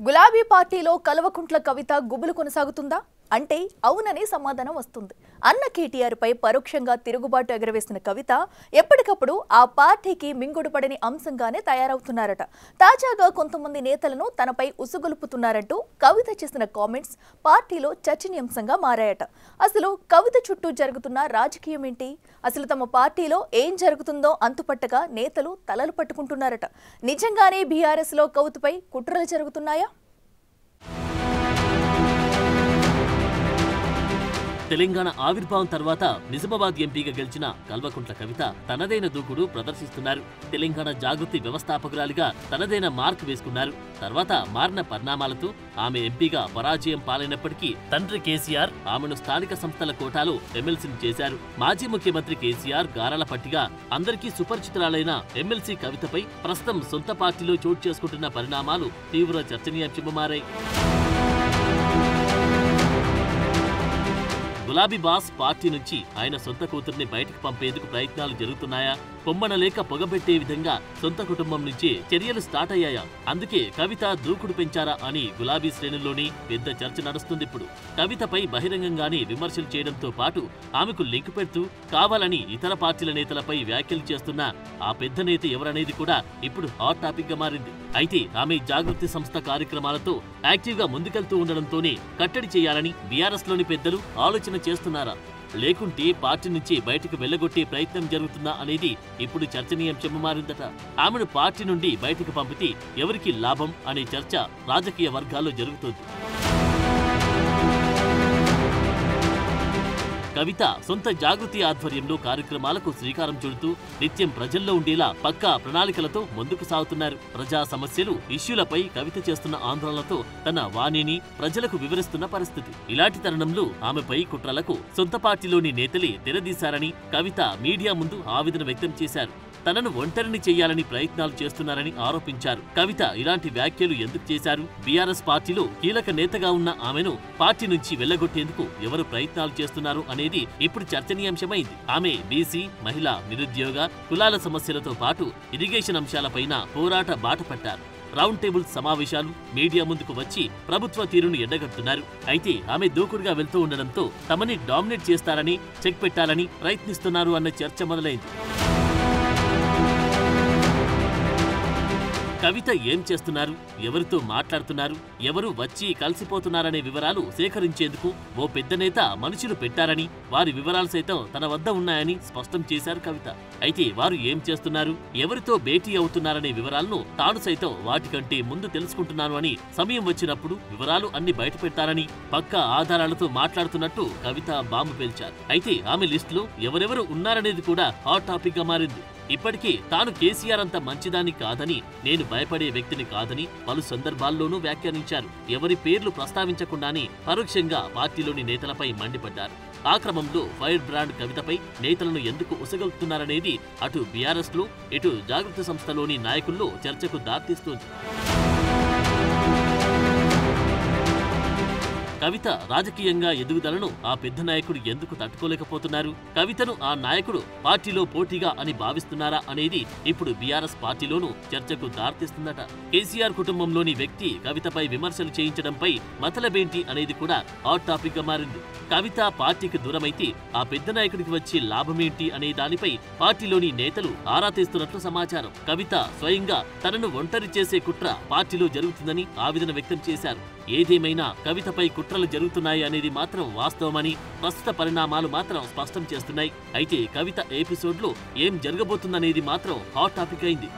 గులాబీ పార్టీలో కల్వకుంట్ల కవిత గుబులు కొనసాగుతుందా అంటే అవునని సమాధానం వస్తుంది. అన్న కేటీఆర్ పై పరోక్షంగా తిరుగుబాటు ఎగరవేసిన కవిత ఎప్పటికప్పుడు ఆ పార్టీకి మింగుడుపడని అంశంగానే తయారవుతున్నారట. తాజాగా కొంతమంది నేతలను తనపై ఉసుగొలుపుతున్నారంటూ కవిత చేసిన కామెంట్స్ పార్టీలో చర్చనీయాంశంగా మారాయట. అసలు కవిత చుట్టూ జరుగుతున్న రాజకీయం ఏంటి? అసలు తమ పార్టీలో ఏం జరుగుతుందో అంతుపట్టగా నేతలు తలలు పట్టుకుంటున్నారట. నిజంగానే బీఆర్ఎస్ లో కవితపై కుట్రలు జరుగుతున్నాయా? తెలంగాణ ఆవిర్భావం తర్వాత నిజామాబాద్ ఎంపీగా గెలిచిన కల్వకుంట్ల కవిత తనదైన దూకుడు ప్రదర్శిస్తున్నారు. తెలంగాణ జాగృతి వ్యవస్థాపకురాలిగా తనదైన మార్క్ వేసుకున్నారు. తర్వాత మారిన పరిణామాలతో ఆమె ఎంపీగా పరాజయం పాలైనప్పటికీ తండ్రి కేసీఆర్ ఆమెను స్థానిక సంస్థల కోటాలో ఎమ్మెల్సీని చేశారు. మాజీ ముఖ్యమంత్రి కేసీఆర్ గారాల పట్టిగా అందరికీ సుపరిచితురాలైన ఎమ్మెల్సీ కవితపై ప్రస్తుతం సొంత పార్టీలో చోటు చేసుకుంటున్న పరిణామాలు తీవ్ర చర్చనీయాంశంగా మారాయి. గులాబీ బాస్ పార్టీ నుంచి ఆయన సొంత కూతుర్ని బయటకు పంపేందుకు ప్రయత్నాలు జరుగుతున్నాయా? పొమ్మనలేక పొగబెట్టే విధంగా సొంత కుటుంబం నుంచి చర్యలు స్టార్ట్ అయ్యాయా? అందుకే కవిత దూకుడు పెంచారా అని గులాబీ శ్రేణుల్లోని పెద్ద చర్చ నడుస్తుంది. ఇప్పుడు కవితపై బహిరంగంగానే విమర్శలు చేయడంతో పాటు ఆమెకు లింక్ పెడుతూ కావాలని ఇతర పార్టీల నేతలపై వ్యాఖ్యలు చేస్తున్న ఆ పెద్ద నేత ఎవరనేది కూడా ఇప్పుడు హాట్ టాపిక్ గా మారింది. అయితే ఆమె జాగృతి సంస్థ కార్యక్రమాలతో యాక్టివ్ గా ముందుకెళ్తూ ఉండడంతోనే కట్టడి చేయాలని బీఆర్ఎస్ లోని పెద్దలు ఆలోచన చేస్తున్నారా? లేకుంటే పార్టీ నుంచి బయటకు వెళ్లగొట్టే ప్రయత్నం జరుగుతుందా అనేది ఇప్పుడు చర్చనీయాంశం మారిందట. ఆమెను పార్టీ నుండి బయటకు పంపితే ఎవరికి లాభం అనే చర్చ రాజకీయ వర్గాల్లో జరుగుతోంది. కవిత సొంత జాగృతి ఆధ్వర్యంలో కార్యక్రమాలకు శ్రీకారం చుడుతూ నిత్యం ప్రజల్లో ఉండేలా పక్కా ప్రణాళికలతో ముందుకు సాగుతున్నారు. ప్రజా సమస్యలు, ఇష్యూలపై కవిత చేస్తున్న ఆందోళనలతో తన వాణిని ప్రజలకు వివరిస్తున్న పరిస్థితి. ఇలాంటి తరుణంలో ఆమెపై కుట్రలకు సొంత పార్టీలోని నేతలే తెరదీశారని కవిత మీడియా ముందు ఆవేదన వ్యక్తం చేశారు. తనను ఒంటరిని చేయాలని ప్రయత్నాలు చేస్తున్నారని ఆరోపించారు. కవిత ఇలాంటి వ్యాఖ్యలు ఎందుకు చేశారు? బీఆర్ఎస్ పార్టీలో కీలక నేతగా ఉన్న ఆమెను పార్టీ నుంచి వెళ్లగొట్టేందుకు ఎవరు ప్రయత్నాలు చేస్తున్నారు అనేది ఇప్పుడు చర్చనీయాంశమైంది. ఆమె బీసీ, మహిళా, నిరుద్యోగ, కులాల సమస్యలతో పాటు ఇరిగేషన్ అంశాలపైన పోరాట బాట పట్టారు. రౌండ్ టేబుల్ సమావేశాలు, మీడియా ముందుకు వచ్చి ప్రభుత్వ తీరును ఎండగడుతున్నారు. అయితే ఆమె దూకుడుగా వెళ్తూ ఉండడంతో తమని డామినేట్ చేస్తారని, చెక్ పెట్టాలని ప్రయత్నిస్తున్నారు అన్న చర్చ మొదలైంది. కవిత ఏం చేస్తున్నారు, ఎవరితో మాట్లాడుతున్నారు, ఎవరు వచ్చి కలిసిపోతున్నారనే వివరాలు సేకరించేందుకు ఓ పెద్ద నేత మనుషులు పెట్టారని, వారి వివరాలు సైతం తన వద్ద ఉన్నాయని స్పష్టం చేశారు కవిత. అయితే వారు ఏం చేస్తున్నారు, ఎవరితో భేటీ అవుతున్నారనే వివరాలను తాను సైతం వాటికంటే ముందు తెలుసుకుంటున్నాను అని, సమయం వచ్చినప్పుడు వివరాలు అన్ని బయటపెడతారని పక్కా ఆధారాలతో మాట్లాడుతున్నట్టు కవిత బాంబు పేల్చారు. అయితే ఆమె లిస్టులో ఎవరెవరు ఉన్నారనేది కూడా హాట్ టాపిక్ గా మారింది. ఇప్పటికీ తాను కేసీఆర్ అంత మంచిదాన్ని కాదని, నేను భయపడే వ్యక్తిని కాదని పలు సందర్భాల్లోనూ వ్యాఖ్యానించారు. ఎవరి పేర్లు ప్రస్తావించకుండానే పరోక్షంగా పార్టీలోని నేతలపై మండిపడ్డారు. ఆ క్రమంలో ఫైర్ బ్రాండ్ కవితపై నేతలను ఎందుకు ఉసగొలుపుతున్నారనేది అటు బీఆర్ఎస్ లో, ఇటు జాగృతి సంస్థలోని నాయకుల్లో చర్చకు దారితీస్తోంది. కవిత రాజకీయంగా ఎదుగుదలను ఆ పెద్ద నాయకుడు ఎందుకు తట్టుకోలేకపోతున్నారు? కవితను ఆ నాయకుడు పార్టీలో పోటీగా అని భావిస్తున్నారా అనేది ఇప్పుడు బీఆర్ఎస్ పార్టీలోనూ చర్చకు దారితీస్తుందట. కేసీఆర్ కుటుంబంలోని వ్యక్తి కవితపై విమర్శలు చేయించడంపై మతలబేంటి అనేది కూడా హాట్ టాపిక్ గా మారింది. కవిత పార్టీకి దూరమైతే ఆ పెద్ద నాయకుడికి వచ్చే లాభమేంటి అనే దానిపై పార్టీలోని నేతలు ఆరా తీస్తున్నట్లు సమాచారం. కవిత స్వయంగా తనను ఒంటరి చేసే కుట్ర పార్టీలో జరుగుతుందని ఆవేదన వ్యక్తం చేశారు. ఏదేమైనా కవితపై కుట్రలు జరుగుతున్నాయి అనేది మాత్రం వాస్తవమని ప్రస్తుత పరిణామాలు మాత్రం స్పష్టం చేస్తున్నాయి. అయితే కవిత ఎపిసోడ్ లో ఏం జరగబోతుందనేది మాత్రం హాట్ టాపిక్ అయింది.